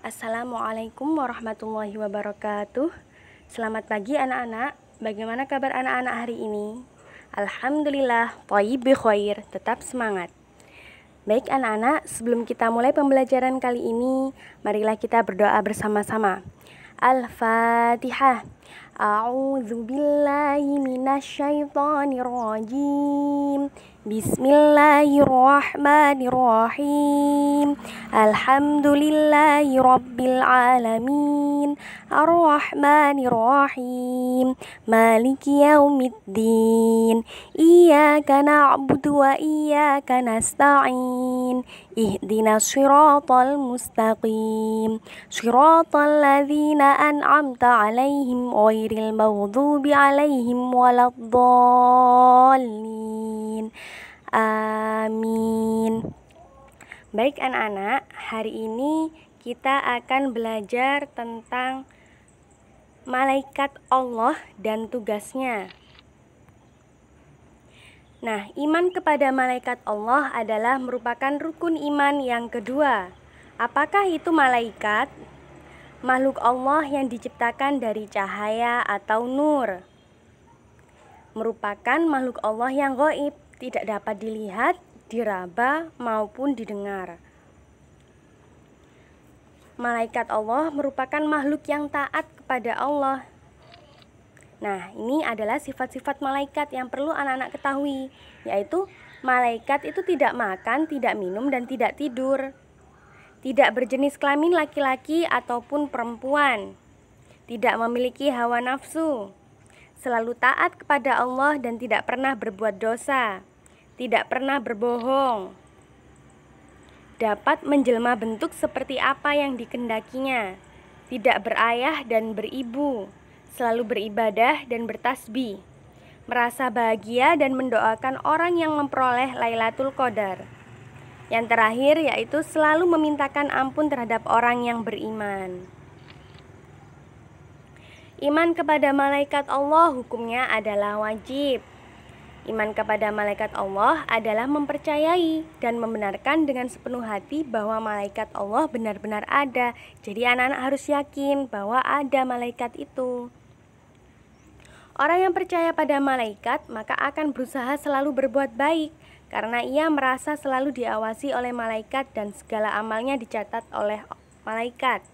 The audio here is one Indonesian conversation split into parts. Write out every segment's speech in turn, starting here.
Assalamualaikum warahmatullahi wabarakatuh. Selamat pagi anak-anak. Bagaimana kabar anak-anak hari ini? Alhamdulillah, thayyib bi khair, tetap semangat. Baik anak-anak, sebelum kita mulai pembelajaran kali ini, marilah kita berdoa bersama-sama. Al-Fatihah. A'udzu billahi minasyaitonir rajim. Bismillahirrahmanirrahim. Alhamdulillahi rabbil alamin. Ar-Rahmanirrahim. Maliki yaumiddin. Iyyaka na'budu wa iyyaka nasta'in. Ihdinas siratal mustaqim. Siratal ladzina an'amta 'alaihim ghairil maghdubi 'alaihim waladdallin. Amin. Baik anak-anak, hari ini kita akan belajar tentang malaikat Allah dan tugasnya. Nah, iman kepada malaikat Allah adalah merupakan rukun iman yang kedua. Apakah itu malaikat? Makhluk Allah yang diciptakan dari cahaya atau nur. Merupakan makhluk Allah yang gaib, tidak dapat dilihat, diraba maupun didengar. Malaikat Allah merupakan makhluk yang taat kepada Allah. Nah, ini adalah sifat-sifat malaikat yang perlu anak-anak ketahui, yaitu malaikat itu tidak makan, tidak minum, dan tidak tidur. Tidak berjenis kelamin laki-laki ataupun perempuan. Tidak memiliki hawa nafsu. Selalu taat kepada Allah dan tidak pernah berbuat dosa. Tidak pernah berbohong. Dapat menjelma bentuk seperti apa yang dikendakinya. Tidak berayah dan beribu. Selalu beribadah dan bertasbih. Merasa bahagia dan mendoakan orang yang memperoleh Lailatul Qadar. Yang terakhir yaitu selalu memintakan ampun terhadap orang yang beriman. Iman kepada malaikat Allah hukumnya adalah wajib. Iman kepada malaikat Allah adalah mempercayai dan membenarkan dengan sepenuh hati bahwa malaikat Allah benar-benar ada. Jadi anak-anak harus yakin bahwa ada malaikat itu. Orang yang percaya pada malaikat maka akan berusaha selalu berbuat baik karena ia merasa selalu diawasi oleh malaikat dan segala amalnya dicatat oleh malaikat.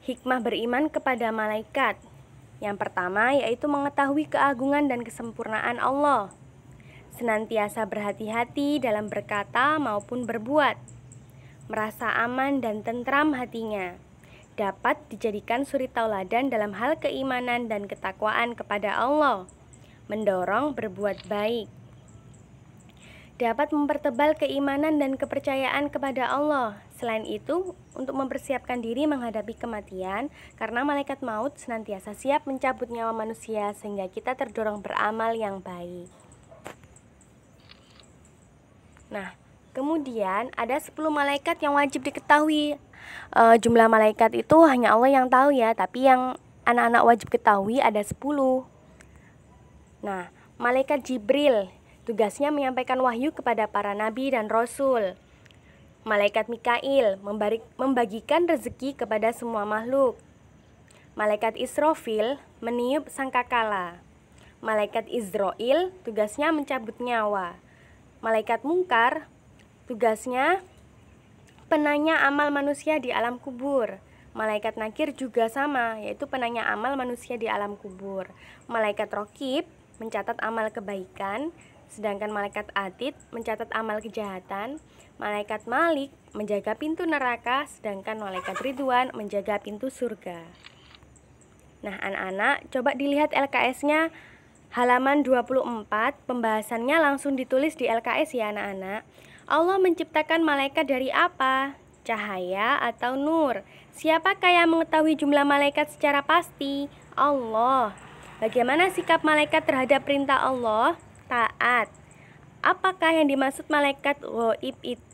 Hikmah beriman kepada malaikat. Yang pertama yaitu mengetahui keagungan dan kesempurnaan Allah. Senantiasa berhati-hati dalam berkata maupun berbuat. Merasa aman dan tentram hatinya. Dapat dijadikan suri tauladan dalam hal keimanan dan ketakwaan kepada Allah. Mendorong berbuat baik. Dapat mempertebal keimanan dan kepercayaan kepada Allah. Selain itu, untuk mempersiapkan diri menghadapi kematian, karena malaikat maut senantiasa siap mencabut nyawa manusia sehingga kita terdorong beramal yang baik. Nah, kemudian ada 10 malaikat yang wajib diketahui. Jumlah malaikat itu hanya Allah yang tahu ya, tapi yang anak-anak wajib ketahui ada 10. Nah, malaikat Jibril tugasnya menyampaikan wahyu kepada para nabi dan rasul. Malaikat Mikail membagikan rezeki kepada semua makhluk. Malaikat Israfil meniup sangkakala. Malaikat Izrail tugasnya mencabut nyawa. Malaikat Mungkar tugasnya penanya amal manusia di alam kubur. Malaikat Nakir juga sama, yaitu penanya amal manusia di alam kubur. Malaikat Raqib mencatat amal kebaikan, sedangkan malaikat Atid mencatat amal kejahatan. Malaikat Malik menjaga pintu neraka, sedangkan malaikat Ridwan menjaga pintu surga. Nah, anak-anak, coba dilihat LKS-nya halaman 24, pembahasannya langsung ditulis di LKS ya anak-anak. Allah menciptakan malaikat dari apa? Cahaya atau nur? Siapakah yang mengetahui jumlah malaikat secara pasti? Allah. Bagaimana sikap malaikat terhadap perintah Allah? Taat. Apakah yang dimaksud malaikat gaib itu?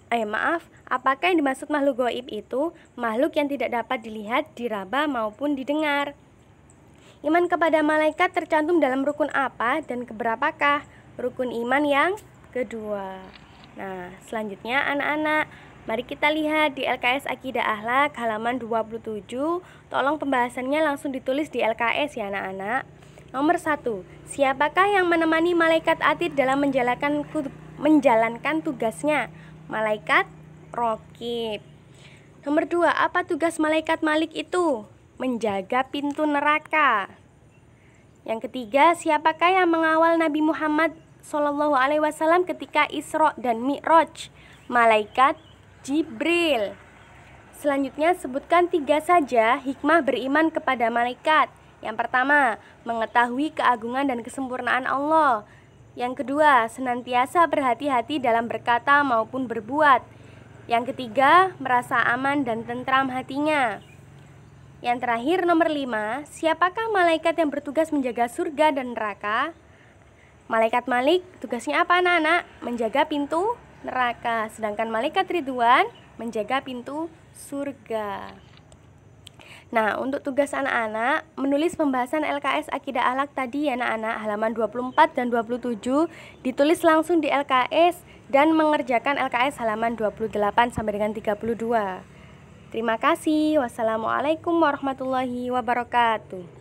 Apakah yang dimaksud makhluk gaib itu? Makhluk yang tidak dapat dilihat, diraba maupun didengar. Iman kepada malaikat tercantum dalam rukun apa dan keberapakah? Rukun iman yang kedua. Nah, selanjutnya anak-anak, Mari kita lihat di LKS Akidah Akhlak halaman 27. Tolong pembahasannya langsung ditulis di LKS ya anak-anak. Nomor 1. Siapakah yang menemani malaikat atid dalam menjalankan tugasnya? Malaikat Raqib. Nomor 2. Apa tugas malaikat Malik itu? Menjaga pintu neraka. Yang ketiga, siapakah yang mengawal Nabi Muhammad SAW ketika Isra dan Mi'raj? Malaikat Jibril. Selanjutnya sebutkan 3 saja hikmah beriman kepada malaikat. Yang pertama, mengetahui keagungan dan kesempurnaan Allah. Yang kedua, senantiasa berhati-hati dalam berkata maupun berbuat. Yang ketiga, merasa aman dan tentram hatinya. Yang terakhir, nomor 5, siapakah malaikat yang bertugas menjaga surga dan neraka? Malaikat Malik tugasnya apa anak-anak? Menjaga pintu neraka. Sedangkan malaikat Ridwan menjaga pintu surga. Nah, untuk tugas anak-anak menulis pembahasan LKS Akidah Akhlak tadi ya anak-anak, halaman 24 dan 27 ditulis langsung di LKS dan mengerjakan LKS halaman 28 sampai dengan 32. Terima kasih. Wassalamualaikum warahmatullahi wabarakatuh.